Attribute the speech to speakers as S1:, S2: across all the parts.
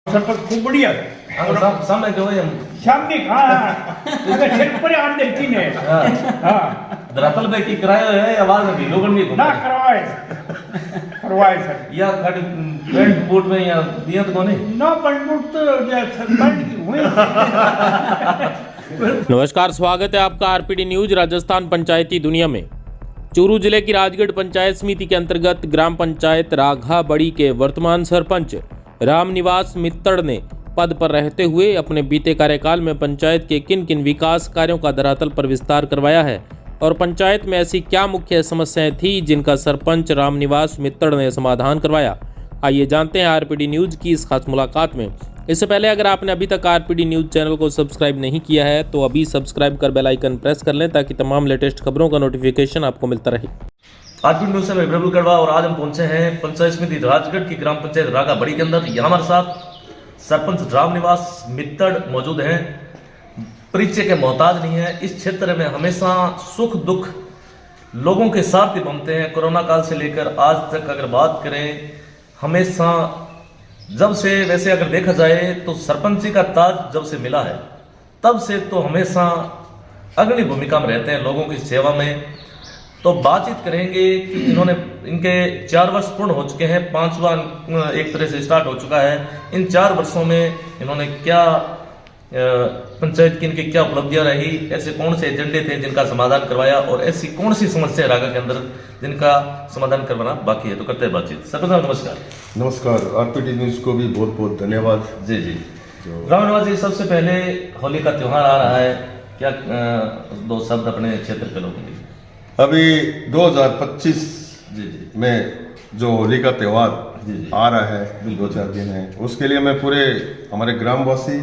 S1: सरपंच खूप बढ़िया है।
S2: सामने जो है
S1: सामने अगर सिर पर आंदे की ने हां
S2: धरातल पे की करायो है आवाज में लोगन भी
S1: ना करवाए सर
S2: या खाली पेंट बूट में या दिया तो कोनी
S1: ना पंडुट तो सरपंच की हुई।
S3: नमस्कार, स्वागत है आपका आरपीडी न्यूज राजस्थान पंचायती दुनिया में। चूरू जिले की राजगढ़ पंचायत समिति के अंतर्गत ग्राम पंचायत राघा बड़ी के वर्तमान सरपंच रामनिवास मित्तड़ ने पद पर रहते हुए अपने बीते कार्यकाल में पंचायत के किन किन विकास कार्यों का धरातल पर विस्तार करवाया है और पंचायत में ऐसी क्या मुख्य समस्याएं थी जिनका सरपंच रामनिवास मित्तड़ ने समाधान करवाया। आइए जानते हैं आरपीडी न्यूज की इस खास मुलाकात में। इससे पहले अगर आपने अभी तक आरपीडी न्यूज चैनल को सब्सक्राइब नहीं किया है तो अभी सब्सक्राइब कर बेल आइकन प्रेस कर लें ताकि तमाम लेटेस्ट खबरों का नोटिफिकेशन आपको मिलता रहे।
S2: आरपीडी न्यूज से मैं प्रबल करवा और आज हम पहुंचे हैं पंचायत समिति राजगढ़ की ग्राम पंचायत राघा बड़ी के अंदर। यहाँ हमारे साथ सरपंच रामनिवास मित्तड़ मौजूद हैं। परिचय के मोहताज नहीं है। इस क्षेत्र में हमेशा सुख दुख लोगों के साथ ही बनते हैं। कोरोना काल से लेकर आज तक अगर बात करें, हमेशा जब से वैसे अगर देखा जाए तो सरपंची का ताज जब से मिला है तब से तो हमेशा अग्रणी भूमिका में रहते हैं लोगों की सेवा में। तो बातचीत करेंगे कि इन्होंने इनके 4 वर्ष पूर्ण हो चुके हैं, 5वां एक तरह से स्टार्ट हो चुका है। इन 4 वर्षों में इन्होंने क्या पंचायत की इनकी क्या उपलब्धियां रही, ऐसे कौन से एजेंडे थे जिनका समाधान करवाया और ऐसी कौन सी समस्या रागा के अंदर जिनका समाधान करवाना बाकी है। तो करते हैं बातचीत। सरपंच साहब नमस्कार।
S4: नमस्कार, आरपीडी न्यूज को भी बहुत बहुत धन्यवाद।
S2: जी जी रामनिवास जी, सबसे पहले होली का त्योहार आ रहा है, क्या 2 शब्द अपने क्षेत्र के लोगों के?
S4: अभी 2025
S2: जी जी
S4: में जो होली का त्यौहार आ रहा है, 2-4 दिन है, उसके लिए मैं पूरे हमारे ग्रामवासी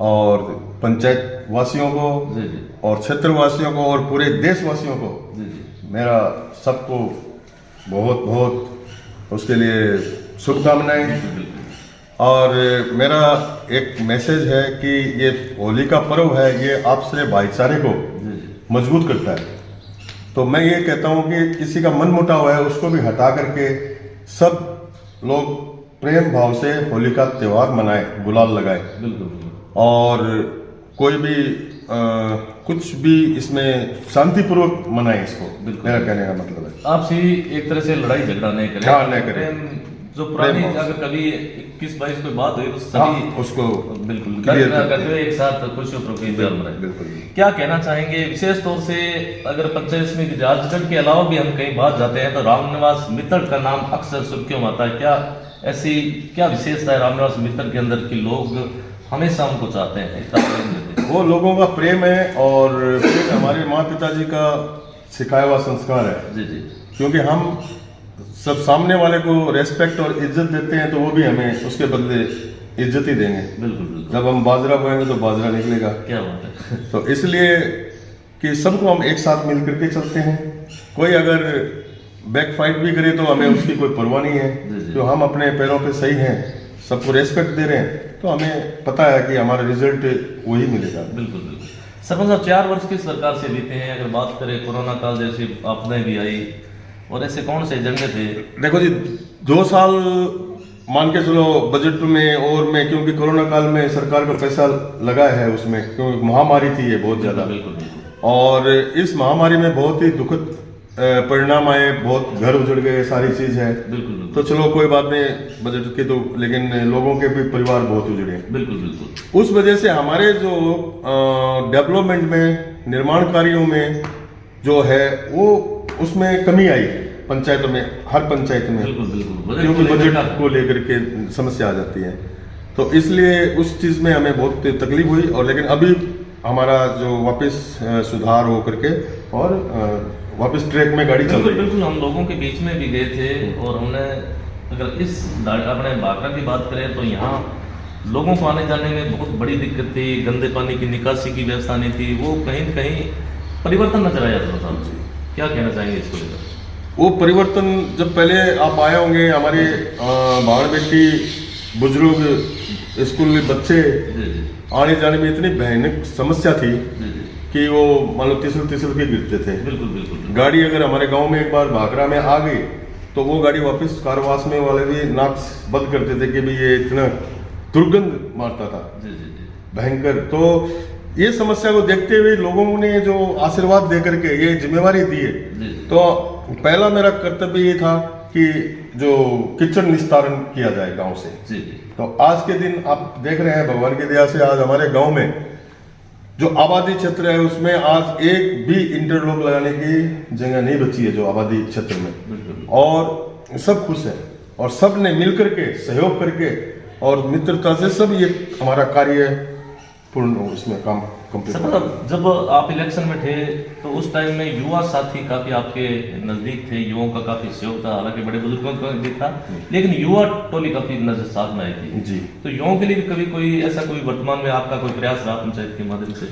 S4: और पंचायत वासियों को
S2: जी जी
S4: और क्षेत्र वासियों को और पूरे देशवासियों को
S2: जी जी
S4: मेरा सबको बहुत बहुत उसके लिए शुभकामनाएं। और मेरा एक मैसेज है कि ये होली का पर्व है, ये आपसे भाईचारे को मजबूत करता है। तो मैं ये कहता हूँ कि किसी का मन मुटाव है उसको भी हटा करके सब लोग प्रेम भाव से होली का त्यौहार मनाएं, गुलाल लगाएं।
S2: बिल्कुल।
S4: और कोई भी कुछ भी इसमें शांतिपूर्वक मनाएं इसको, मेरा कहने का मतलब है।
S2: आपसी एक तरह से लड़ाई झगड़ा नहीं करें।
S4: हाँ, नहीं करें।
S2: जो पुरानी अगर कभी 21-22 कोई बात हुई तो सभी
S4: उसको
S2: बिल्कुल
S4: क्लियर
S2: करते हुए एक साथ खुशियों पर
S4: बिल्कुल।
S2: क्या कहना चाहेंगे विशेष तौर से अगर पंचायत समिति राजगढ़ के अलावा भी हम कहीं बात जाते हैं तो रामनिवास मित्तड़ का नाम अक्सर सुर्खियों में आता है। क्या ऐसी क्या विशेषता है रामनिवास मित्तड़ के अंदर कि लोग हमेशा उनको चाहते हैं?
S4: वो लोगों का प्रेम है और फिर हमारे माँ पिताजी का सिखाया हुआ संस्कार है।
S2: जी जी
S4: क्योंकि हम सब सामने वाले को रेस्पेक्ट और इज्जत देते हैं तो वो भी हमें उसके बदले इज्जत ही देंगे।
S2: बिल्कुल।
S4: जब हम बाजरा बोएंगे तो बाजरा निकलेगा।
S2: क्या बात है।
S4: तो इसलिए कि सबको हम एक साथ मिल करके चलते हैं। कोई अगर बैक फाइट भी करे तो हमें उसकी कोई परवाह नहीं है। तो हम अपने पैरों पे सही हैं, सबको रेस्पेक्ट दे रहे हैं, तो हमें पता है कि हमारा रिजल्ट वही मिलेगा।
S2: बिल्कुल। सरपंच साहब, 4 वर्ष किस सरकार से बीते हैं? अगर बात करें कोरोना काल जैसी आपदाएं भी आई और ऐसे कौन से एजेंडे थे?
S4: देखो जी, 2 साल मान के चलो बजट में और में, क्योंकि कोरोना काल में सरकार का पैसा लगा है उसमें, क्योंकि महामारी थी ये बहुत ज्यादा।
S2: बिल्कुल।
S4: और इस महामारी में बहुत ही दुखद परिणाम आए, बहुत घर उजड़ गए, सारी चीज है।
S2: बिल्कुल।
S4: तो चलो कोई बात नहीं बजट की, तो लेकिन लोगों के भी परिवार बहुत उजड़े।
S2: बिल्कुल।
S4: उस वजह से हमारे जो डेवलपमेंट में, निर्माण कार्यों में जो है वो उसमें कमी आई पंचायतों में, हर पंचायत में।
S2: बिल्कुल।
S4: क्योंकि बजट को लेकर के समस्या आ जाती है, तो इसलिए उस चीज में हमें बहुत तकलीफ हुई। और लेकिन अभी हमारा जो वापस सुधार हो करके और वापस ट्रैक में गाड़ी चल रही है।
S2: बिल्कुल। हम लोगों के बीच में भी गए थे और हमने अगर इस अपने बागरा की बात करें तो यहाँ लोगों को आने जाने में बहुत बड़ी दिक्कत थी। गंदे पानी की निकासी की व्यवस्था नहीं थी। वो कहीं न कहीं परिवर्तन नजर आया था। क्या कहना चाहेंगे इसको लेकर?
S4: वो परिवर्तन जब पहले आप आए होंगे, हमारे बाहर बेटी बुजुर्ग स्कूल में बच्चे आने जाने में इतनी भयानक समस्या थी कि वो मान लो तिसल के गिरते थे।
S2: बिल्कुल।
S4: गाड़ी अगर हमारे गांव में एक बार भाखड़ा में आ गई तो वो गाड़ी वापस कारवास में वाले भी नाक बंद करते थे कि भाई ये इतना दुर्गंध मारता था,
S2: जी जी जी
S4: भयंकर। तो ये समस्या को देखते हुए लोगों ने जो आशीर्वाद देकर के ये जिम्मेवारी दी है,
S2: जी।
S4: तो पहला मेरा कर्तव्य ये था कि जो किचन निस्तारण किया जाए गांव से।
S2: जी जी
S4: तो आज के दिन आप देख रहे हैं भगवान की दया से आज हमारे गांव में जो आबादी क्षेत्र है उसमें आज एक भी इंटरलॉक लगाने की जगह नहीं बची है जो आबादी क्षेत्र में,
S2: बिल्कुल।
S4: और सब खुश है और सब ने मिलकर के सहयोग करके और मित्रता से सब ये हमारा कार्य पूर्ण इसमें काम कंप्लीट।
S2: सर जब आप इलेक्शन में थे तो उस टाइम में युवा साथी काफी आपके नजदीक थे, युवाओं का काफी सहयोग था, हालांकि बड़े बुजुर्गों का भी था, लेकिन युवा टोली काफी नजर साथ में आई थी
S4: जी।
S2: तो युवाओं के लिए भी कभी कोई ऐसा कोई वर्तमान में आपका कोई प्रयास रहा पंचायत के माध्यम से?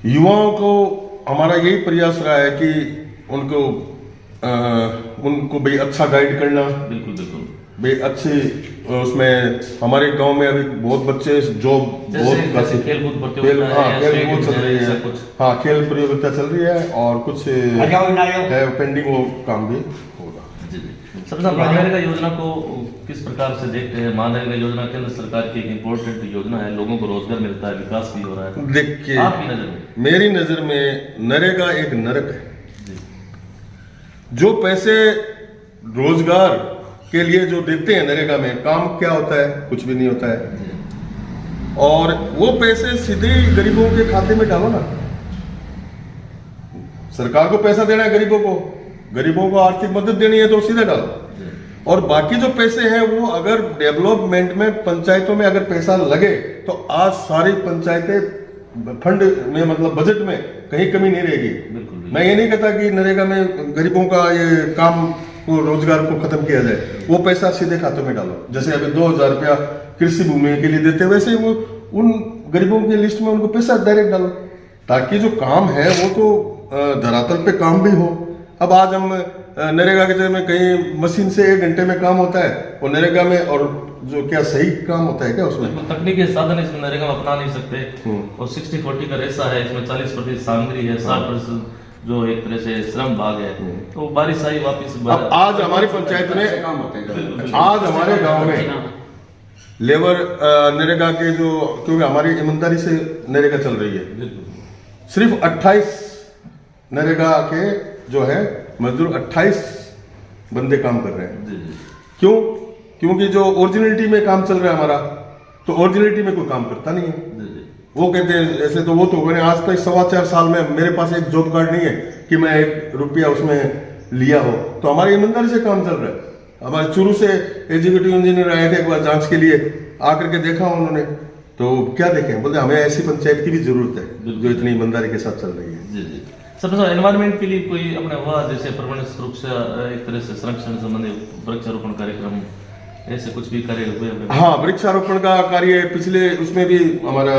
S4: युवाओं को हमारा यही प्रयास रहा है कि उनको भाई अच्छा गाइड करना,
S2: बिल्कुल बिल्कुल
S4: भाई अच्छी उसमें हमारे गांव में अभी बहुत बच्चे जो
S2: जैसे खेलकूद प्रतियोगिता है,
S4: खेलकूद चल रही है,
S2: कुछ
S4: हाँ खेल प्रतियोगिता चल रही है और कुछ है पेंडिंग, वो काम भी होगा।
S2: जी जी। सर मनरेगा योजना को किस प्रकार से देखते हैं? मनरेगा योजना केंद्र सरकार की एक इम्पोर्टेंट योजना है, लोगों को रोजगार मिलता है, विकास भी हो रहा है।
S4: देखिए
S2: आपकी नजर में?
S4: मेरी नजर में नरेगा एक नरक है। जो पैसे रोजगार के लिए जो देते हैं नरेगा में, काम क्या होता है? कुछ भी नहीं होता है। और वो पैसे सीधे गरीबों के खाते में डालो ना। सरकार को पैसा देना है गरीबों को आर्थिक मदद देनी है तो सीधे डालो। और बाकी जो पैसे हैं वो अगर डेवलपमेंट में पंचायतों में अगर पैसा लगे तो आज सारी पंचायतें फंड में मतलब बजट में कहीं कमी नहीं रहेगी। मैं ये नहीं कहता कि नरेगा में गरीबों का ये काम को रोजगार को खत्म किया जाए, वो पैसा सीधे खातों में डालो। जैसे अभी 2000 रुपया कृषि भूमि के लिए देते वैसे ही वो उन गरीबों की लिस्ट में उनको पैसा डायरेक्ट डालो, ताकि जो काम है वो तो धरातल पे काम भी हो। अब आज हम नरेगा के जगह में कहीं मशीन से 1 घंटे में काम होता है वो नरेगा में, और जो क्या सही काम होता है क्या उसमें?
S2: तकनीकी साधन इसमें नरेगा में अपना नहीं सकते। और 60-40 का रेशा है, इसमें 40% सामग्री है, 60% जो एक तरह से श्रम भाग है। तो बारिश आई वापिस।
S4: अब आज हमारी पंचायत में, आज हमारे गांव में लेबर नरेगा के जो, क्योंकि हमारी ईमानदारी से नरेगा चल रही है, सिर्फ 28 नरेगा के जो है मजदूर 28 बंदे काम कर रहे हैं। क्यों? क्योंकि जो ओरिजिनलिटी में काम चल रहा है हमारा, तो ओरिजिनलिटी में कोई काम करता नहीं है। वो कहते हैं ऐसे, तो वो तो मैंने आज तक 4.25 साल में मेरे पास एक जॉब कार्ड नहीं है कि मैं 1 रुपया उसमें लिया हो। तो हमारी ईमानदारी से काम चल रहा है। हमारे शुरू से एग्जीक्यूटिव इंजीनियर आए थे एक बार जांच के लिए, आकर के देखा उन्होंने, तो क्या देखें, बोलते हमें ऐसी पंचायत की भी जरूरत है जो इतनी ईमानदारी के साथ चल रही है।
S2: जी जी। सबसे एनवायरमेंट के लिए कोई अपने हुआ जैसे पर्यावरण सुरक्षा, एक तरह से संरक्षण संबंधी वृक्षारोपण कार्यक्रम, ऐसे कुछ भी कार्य हुए?
S4: हाँ, वृक्षारोपण का कार्य पिछले उसमें भी हमारा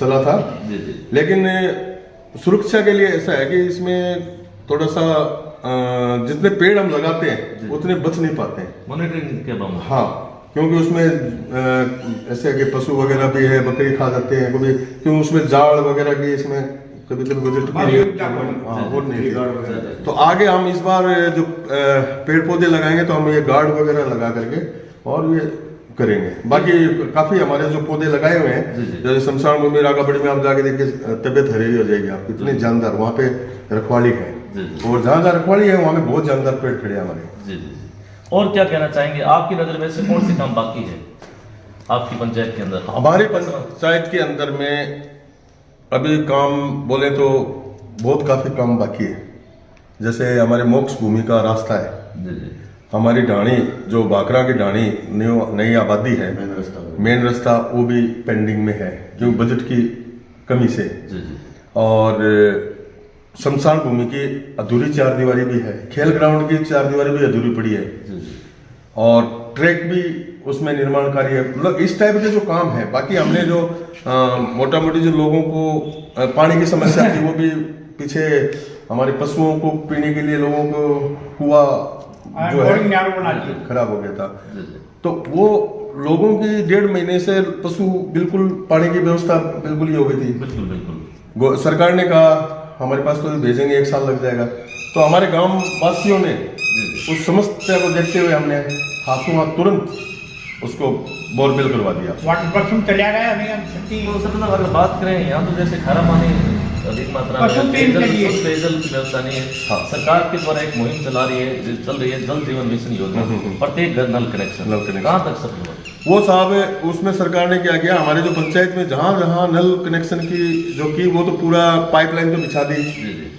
S4: चला था।
S2: जी जी।
S4: लेकिन सुरक्षा के लिए ऐसा है कि इसमें थोड़ा सा जितने पेड़ हम लगाते हैं उतने बच नहीं पाते हैं
S2: मॉनिटरिंग के बारे में।
S4: हाँ, क्योंकि उसमें ऐसे कि पशु वगैरह भी है, बकरी खा जाते हैं कभी, क्योंकि उसमें जाड़ वगैरह की इसमें कभी कभी बजट वो नहीं थी। तो आगे हम इस बार जो पेड़ पौधे लगाएंगे तो हम ये गार्ड वगैरह लगा करके और ये करेंगे। बाकी काफी हमारे जो पौधे लगाए हुए हैं, जैसे शमशान भूमि रागाबड़ी में आप जाके देखिए, तबियत हरी हो जाएगी आपकी, इतनी जानदार वहाँ पे रखवाली है। और जहाँ जहाँ रखवाली है वहाँ पे बहुत जानदार पेड़ खड़े हैं हमारे।
S2: और क्या कहना चाहेंगे, आपकी नजर में से कौन से काम बाकी है आपकी पंचायत के अंदर?
S4: हमारी पंचायत के अंदर में अभी काम बोले तो बहुत काफी काम बाकी है। जैसे हमारे मोक्ष भूमि का रास्ता है, हमारी ढाणी जो बाकरा की ढाणी नई आबादी है, मेन रास्ता वो भी पेंडिंग में है क्योंकि बजट की कमी से। और शमशान भूमि की अधूरी 4 दीवारी भी है, खेल ग्राउंड की 4 दीवारी भी अधूरी पड़ी है, और ट्रैक भी उसमें निर्माण कार्य है। मतलब इस टाइप के जो काम है। बाकी हमने जो मोटा मोटी जो लोगों को पानी की समस्या थी वो भी पीछे हमारे पशुओं को पीने के लिए लोगों को कुआं जो है खराब हो गया था, तो वो लोगों की 1.5 महीने से पशु बिल्कुल पानी की व्यवस्था बिल्कुल ही हो गई थी। सरकार ने कहा हमारे पास तो भेजेंगे, 1 साल लग जाएगा। तो हमारे गांव वासियों ने उस समस्या को देखते हुए हमने हाथों हाथ तुरंत उसको बोरवेल करवा दिया।
S1: वाटर पशु चला गया हमें हम छुट्टी
S2: तो सर मतलब अगर बात करें यहाँ तो जैसे खारा पानी अधिक मात्रा में
S1: पशु पेट
S2: पेयजल
S1: के लिए।
S2: शुद्ध पेयजल की व्यवस्था नहीं है।
S4: हाँ।
S2: सरकार के द्वारा एक मुहिम चल रही है जल जीवन मिशन योजना, प्रत्येक घर नल कनेक्शन।
S4: नल कनेक्शन।
S2: कहाँ तक सफल हुआ?
S4: वो साहब उसमें सरकार ने क्या किया, हमारे जो पंचायत में जहाँ जहाँ नल कनेक्शन की जो की वो तो पूरा पाइपलाइन तो बिछा दी,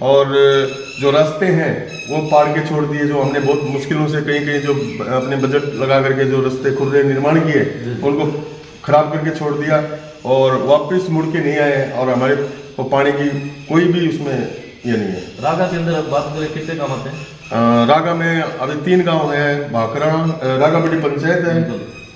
S4: और जो रास्ते हैं वो पाड़ के छोड़ दिए। जो हमने बहुत मुश्किलों से कहीं कहीं जो अपने बजट लगा करके जो रास्ते खुद निर्माण किए उनको खराब करके छोड़ दिया, और वापस मुड़ के नहीं आए, और हमारे वो पानी की कोई भी उसमें ये नहीं है।
S2: रागा के अंदर बात करें कितने गाँव आते हैं?
S4: रागा में अभी 3 गांव है, भाखरा रागा बड़ी पंचायत है,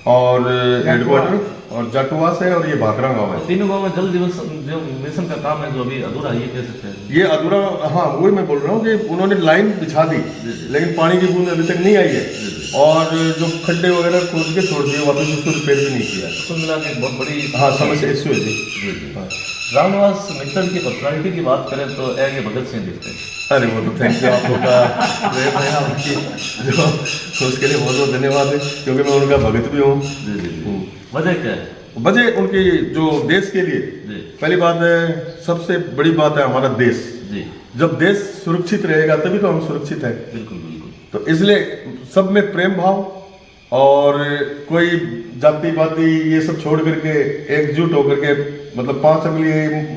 S4: और हेडक्वार्टर और जाटुवास है, और ये भाखरा गांव है।
S2: तीनों गाँव में जल जीवन जो मिशन का काम है जो अभी अधूरा है, ये कह सकते हैं?
S4: ये अधूरा, हाँ वही मैं बोल रहा हूँ कि उन्होंने लाइन बिछा दी लेकिन पानी की बूंद अभी तक नहीं आई है, और जो खड्डे वगैरह खोद के छोड़ दिए, वापस उसको रिपेयर भी नहीं किया।
S2: कुल मिला के एक बहुत बड़ी
S4: हाँ समस्या इश्यू है जी। हाँ।
S2: रामनिवास मित्तल की पर्सनालिटी की बात करें तो ये भगत सिंह दिखते हैं।
S4: अरे वो तो थैंक यू, आप लोग का प्रेम है आपकी, जो उसके लिए बहुत बहुत धन्यवाद है, क्योंकि मैं उनका भगत भी हूँ।
S2: वजह क्या है?
S4: वजह उनकी जो देश के लिए, पहली बात है, सबसे बड़ी बात है हमारा देश।
S2: जी
S4: जब देश सुरक्षित रहेगा तभी तो हम सुरक्षित है।
S2: बिल्कुल बिल्कुल।
S4: तो इसलिए सब में प्रेम भाव, और कोई जाति पाति ये सब छोड़ करके एकजुट होकर के, मतलब 5 अंगुली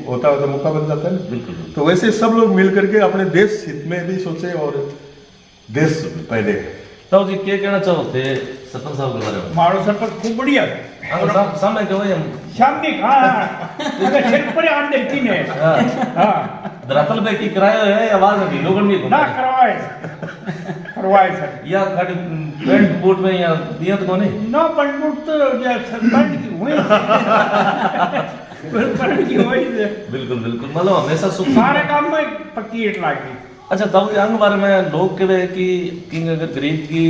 S4: होता है तो मुक्का बन जाता है ना।
S2: बिल्कुल।
S4: तो वैसे सब लोग मिल करके अपने देश हित में भी सोचे, और देश पहले।
S2: ताऊ जी क्या कहना चाहोगे सरपंच साहब के बारे में?
S1: मारो सरपंच खूब बढ़िया है।
S2: सामने कहो हम
S1: सामने अगर सिर पर आन देती ने हाँ
S2: धरातल पे की किराया है, आवाज में लोगन भी
S1: ना करवाए सर
S2: या खाली पेंट बूट में या दिया तो कोने
S1: ना पंडुट तो सरपंच की हुई सरपंच की हुई
S2: बिल्कुल बिल्कुल, मतलब हमेशा सुख
S1: सारे काम में पक्की ईट लागी।
S2: अच्छा तब अंग बारे में लोग कहे कि अगर गरीब की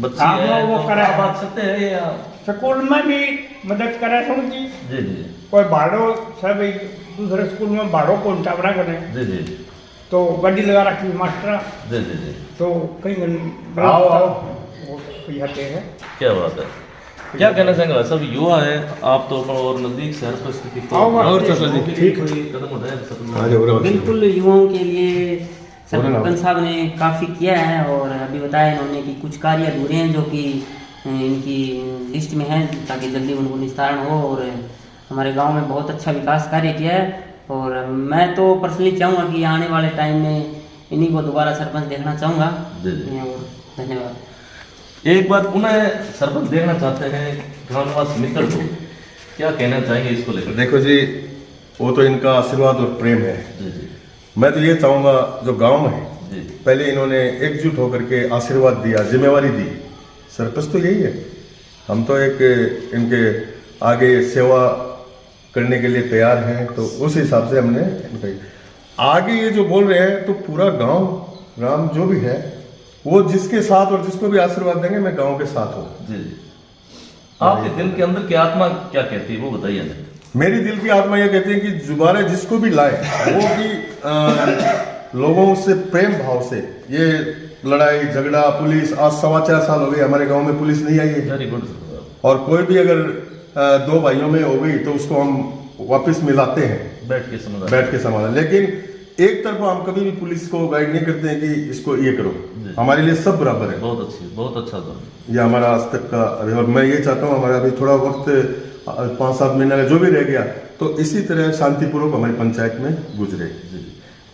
S2: बच्ची
S1: हाँ,
S2: है
S1: वो
S2: तो
S1: करे।
S2: आप बात सकते हैं या
S1: स्कूल में भी मदद करे थोड़ी
S2: जी जी
S1: कोई भाड़ो सब दूसरे स्कूल में भाड़ो कौन टावरा करे
S2: जी जी
S1: तो गड्डी लगा रखी मास्टर,
S2: जी जी जी
S1: तो कहीं
S4: आओ
S1: वो जाते हैं।
S2: क्या बात है, क्या कहना चाहेंगे? सब युवा है आप तो, और नजदीक शहर परिस्थिति
S1: और
S2: ठीक कदम उठाए
S5: बिल्कुल युवाओं के लिए सरपंच साहब ने काफ़ी किया है, और अभी बताया इन्होंने कि कुछ कार्य अधूरे हैं जो कि इनकी लिस्ट में है, ताकि जल्दी उनको निस्तारण हो, और हमारे गांव में बहुत अच्छा विकास कार्य किया है। और मैं तो पर्सनली चाहूँगा कि आने वाले टाइम में इन्हीं को दोबारा सरपंच देखना चाहूँगा। और धन्यवाद।
S2: एक बार पुनः सरपंच देखना चाहते हैं रामनिवास मित्तल को, क्या कहना चाहेंगे इसको लेकर?
S4: देखो जी, वो तो इनका आशीर्वाद और प्रेम है।
S2: जी जी
S4: मैं तो ये चाहूंगा जो गांव है,
S2: जी
S4: पहले इन्होंने एकजुट होकर के आशीर्वाद दिया, जिम्मेवारी दी। सरपंच तो यही है, हम तो एक इनके आगे सेवा करने के लिए तैयार हैं, तो उस हिसाब से हमने इनका आगे ये जो बोल रहे हैं, तो पूरा गांव राम जो भी है वो जिसके साथ और जिसको भी आशीर्वाद देंगे, मैं गांव के साथ हूँ।
S2: जी जी। आपके दिल के अंदर की आत्मा क्या कहती है वो बताइए ना।
S4: मेरी दिल की आत्मा यह कहती है कि जुबारे जिसको भी लाए वो भी लोगों से प्रेम भाव से, ये लड़ाई झगड़ा पुलिस, आज 4.25 साल हो गए हमारे गांव में पुलिस नहीं आई है।
S2: Very good.
S4: और कोई भी अगर 2 भाइयों में हो गई तो उसको हम वापस मिलाते हैं
S2: बैठ के समाधान। लेकिन
S4: एक तरफा हम कभी भी पुलिस को गाइड नहीं करते हैं कि इसको ये करो, हमारे लिए सब बराबर है।
S2: बहुत अच्छा था
S4: ये हमारा आज तक का, और मैं ये चाहता हूँ हमारा अभी थोड़ा वक्त 5-7 महीने का जो भी रह गया, तो इसी तरह शांतिपूर्वक हमारी पंचायत में गुजरे।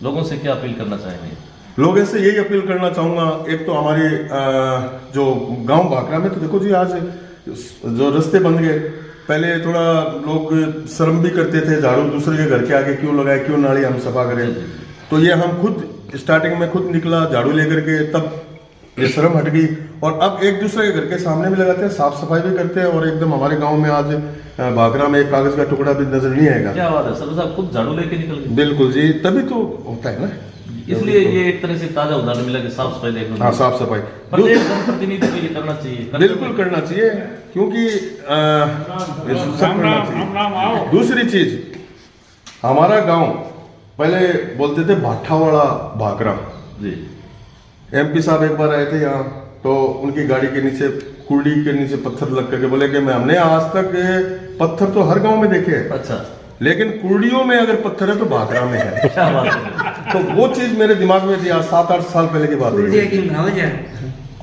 S2: लोगों से क्या अपील करना चाहेंगे?
S4: लोगों से यही अपील करना चाहूंगा, एक तो हमारे जो गांव भाखरा में, तो देखो जी आज जो रास्ते बन गए, पहले थोड़ा लोग शर्म भी करते थे, झाड़ू दूसरे के घर के आगे क्यों लगाए, क्यों नाली हम सफा करें। तो ये हम खुद स्टार्टिंग में खुद निकला झाड़ू लेकर के, तब ये शर्म हट गई, और अब एक दूसरे के घर के सामने भी लगाते हैं, साफ सफाई भी करते हैं, और एकदम हमारे गांव में आज भाखरा में एक कागज का टुकड़ा भी नजर नहीं आएगा।
S2: क्या बात है, सब साहब खुद झाड़ू लेके निकल गए।
S4: बिल्कुल जी, तभी तो होता है ना,
S2: इसलिए ये एक तरह से ताजा उदाहरण मिला कि साफ सफाई देखो।
S4: हाँ साफ सफाई
S2: प्रत्येक जनप्रतिनिधि को ये करना चाहिए,
S4: बिल्कुल करना चाहिए, क्योंकि दूसरी चीज, हमारा गांव पहले बोलते थे भाठावाड़ा भाखरा।
S2: जी
S4: MP साहब एक बार आए थे यहाँ, तो उनकी गाड़ी के नीचे कुर्डी के नीचे पत्थर लग करके बोले कि हमने आज तक पत्थर तो हर गांव में देखे हैं,
S2: अच्छा,
S4: लेकिन कुर्डियों में अगर पत्थर है तो भाखड़ा में है।
S2: क्या बात है।
S4: तो वो चीज मेरे दिमाग में थी आज 7-8 साल पहले की बात है।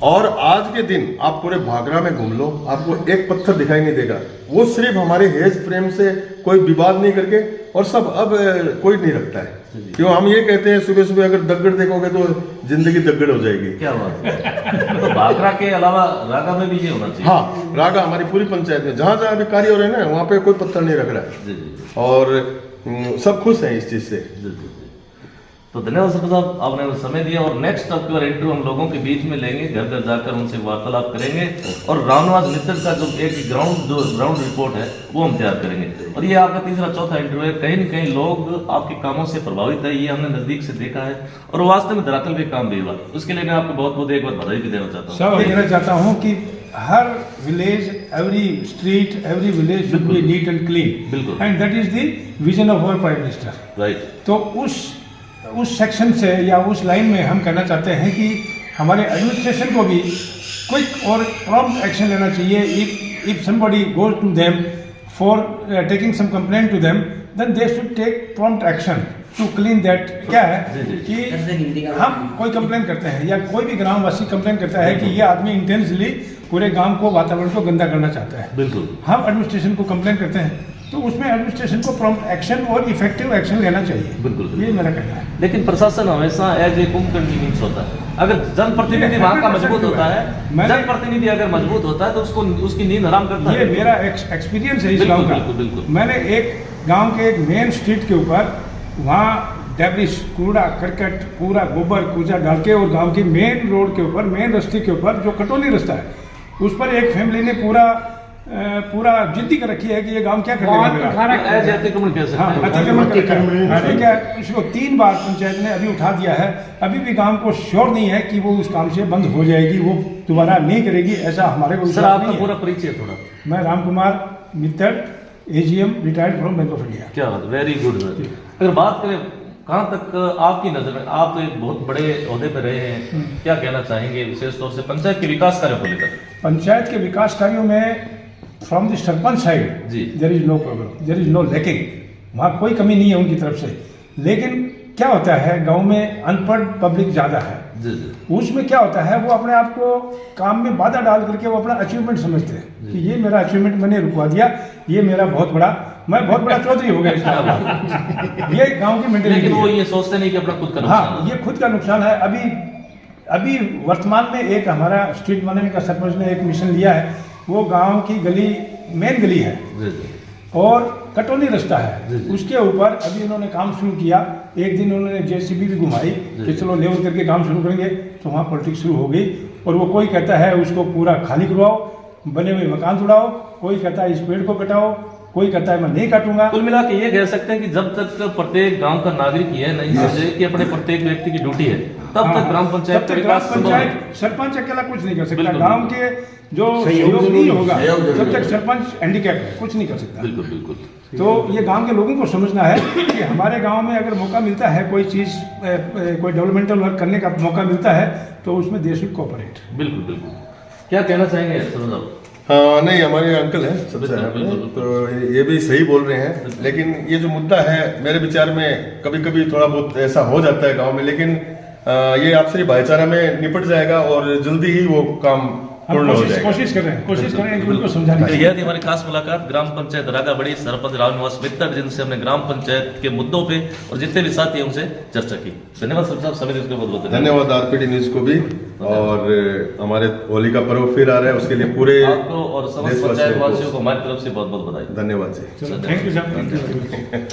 S4: और आज के दिन आप पूरे भागरा में घूम लो, आपको एक पत्थर दिखाई नहीं देगा। वो सिर्फ हमारे हेज प्रेम से कोई विवाद नहीं करके, और सब अब कोई नहीं रखता है। क्यों हम ये कहते हैं सुबह सुबह अगर दग्गड़ देखोगे तो जिंदगी दग्गड़ हो जाएगी।
S2: क्या बात है। तो भाखड़ा के अलावा रागा में भी ये होना चाहिए।
S4: हाँ, रागा हमारी पूरी पंचायत में जहाँ जहाँ अभी कार्य हो रहे हैं ना, वहाँ पे कोई पत्थर नहीं रख रहा है।
S2: जी जी।
S4: और सब खुश हैं इस चीज से।
S2: जी जी। तो धन्यवाद सरपंच साहब, आपने समय दिया। और नेक्स्ट आपका इंटरव्यू हम लोगों के बीच में लेंगे, घर घर जाकर उनसे वार्तालाप करेंगे, और रामनिवास मित्तड़ का जो एक ग्राउंड रिपोर्ट है वो हम तैयार करेंगे। और ये आपका तीसरा चौथा इंटरव्यू है। कहीं न कहीं लोग आपके कामों से प्रभावित है, ये हमने नजदीक से देखा है, और वास्तव में धरातल पे काम भी हुआ। उसके लिए मैं आपको बहुत बहुत एक बार बधाई भी देना चाहता हूँ।
S1: सब कहना चाहता हूँ कि हर village, every street, every village should be neat and clean.
S2: बिल्कुल।
S1: And that is the vision of our prime minister.
S2: Right.
S1: तो उस सेक्शन से या उस लाइन में हम कहना चाहते हैं कि हमारे एडमिनिस्ट्रेशन को भी क्विक और प्रॉम्प्ट एक्शन लेना चाहिए। If somebody goes to them for taking some complaint to them, then they should take prompt action to clean that. क्या है कि हम कोई कंप्लेन करते हैं या कोई भी ग्रामवासी कंप्लेन करता है कि ये आदमी इंटेंसली पूरे गांव को, वातावरण को गंदा करना चाहता है,
S2: बिल्कुल,
S1: हम एडमिनिस्ट्रेशन को कंप्लेन करते हैं, तो उसमें एडमिनिस्ट्रेशन को प्रॉम्प्ट एक्शन और इफेक्टिव एक्शन लेना चाहिए।
S2: बिल्कुल,
S1: ये मेरा कहना है।
S2: लेकिन प्रशासन हमेशा एज ए कुंभकर्ण मीन्स होता है। अगर जनप्रतिनिधि वहां का मजबूत होता है, जनप्रतिनिधि अगर मजबूत होता है तो उसको उसकी नींद हराम करता है।
S1: ये मेरा एक्सपीरियंस है इस गांव का।
S2: बिल्कुल।
S1: मैंने एक गांव के एक मेन स्ट्रीट के ऊपर वहाँ डेब्रिस, कूड़ा करकट, पूरा गोबर कूड़ा डाल के, और गांव की मेन रोड के ऊपर, मेन रास्ते के ऊपर जो कटोली रास्ता है, उस पर एक फैमिली ने पूरा जिद्दी कर रखी है कि ये गांव क्या कर लेगा।
S2: अतिक्रमण कह सकते हैं।
S1: अतिक्रमण ठीक है। इसको 3 बार पंचायत ने अभी उठा दिया है। अभी भी गांव को श्योर नहीं है कि वो उस काम से बंद हो जाएगी, वो दोबारा नहीं करेगी, ऐसा हमारे को।
S2: सर आपका पूरा परिचय थोड़ा।
S1: मैं Ram Kumar Mittal, AGM, retired from Bank of India.
S2: क्या बात, वेरी गुड सर। अगर बात करें कहाँ तक आपकी नजर में, आप तो एक बहुत बड़े ओहदे पर रहे हैं, क्या कहना चाहेंगे विशेष तौर से पंचायत के विकास कार्यों को लेकर?
S1: पंचायत के विकास कार्यों में from the sarpanch side there is no problem, there is no lacking, वहाँ कोई कमी नहीं है उनकी तरफ से। लेकिन क्या होता है, गांव में अनपढ़ पब्लिक ज़्यादा है, उसमें क्या होता है, वो अपने आप को काम में बाधा डाल करके वो अपना अचीवमेंट समझते हैं कि ये मेरा अचीवमेंट मैंने रुकवा दिया, ये मेरा मैं बहुत बड़ा चौधरी हो गया इसका। ये गांव की मेंटेलिटी है।
S2: वो ये सोचते नहीं कि अपना खुद का नुकसान।
S1: हाँ, ये खुद का नुकसान है। अभी वर्तमान में एक हमारा स्ट्रीट बनाने का सरपंच ने एक मिशन लिया है। वो गांव की गली, मेन गली है और कटोली रास्ता है, उसके ऊपर अभी उन्होंने काम शुरू किया। एक दिन उन्होंने JCB भी घुमाई कि चलो लेवल करके काम शुरू करेंगे, तो वहाँ पॉलिटिक्स शुरू हो गई। और वो कोई कहता है उसको पूरा खाली करवाओ, बने हुए मकान तोड़ाओ, कोई कहता है इस पेड़ को कटाओ, कोई कहता है मैं नहीं काटूंगा।
S2: कुल मिला के ये कह सकते हैं कि जब तक प्रत्येक गांव का नागरिक ये नहीं समझे कि अपने प्रत्येक व्यक्ति की ड्यूटी है, तब तक ग्राम पंचायत का विकास संभव है।
S1: सरपंच अकेला कुछ नहीं कर सकता, गांव के जो सहयोग नहीं होगा तब तक सरपंच हैंडीकैप है, कुछ नहीं कर सकता।
S2: बिल्कुल बिल्कुल।
S1: तो ये गांव के लोगों को समझना है कि हमारे गांव में अगर मौका मिलता है, कोई चीज, कोई डेवलपमेंटल वर्क करने का मौका मिलता है, तो उसमें दे शुड कोऑपरेट।
S2: बिल्कुल बिल्कुल। क्या कहना चाहेंगे सर?
S4: हाँ, नहीं, हमारे अंकल हैं सबसे, तो ये भी सही बोल रहे हैं। लेकिन ये जो मुद्दा है, मेरे विचार में कभी कभी थोड़ा बहुत ऐसा हो जाता है गांव में, लेकिन ये आपसी भाईचारा में निपट जाएगा और जल्दी ही वो काम पूर्ण हो जाएगा। कोशिश करें उनको समझाने की।
S2: यह थी हमारी खास मुलाकात ग्राम पंचायत रागा बड़ी सरपंच रामनिवास मित्तड़, जिनसे हमने ग्राम पंचायत के मुद्दों पे और जितने भी साथी हैं उनसे चर्चा की। धन्यवाद सर साहब, समय देने के लिए बहुत बहुत
S4: धन्यवाद। RPD न्यूज को भी, और हमारे होली का पर्व फिर आ रहा है, उसके लिए पूरे
S2: आपको और समस्त पंचायत वासियों को हमारी तरफ से बहुत बहुत बधाई।
S4: धन्यवाद जी।
S1: Thank you sir.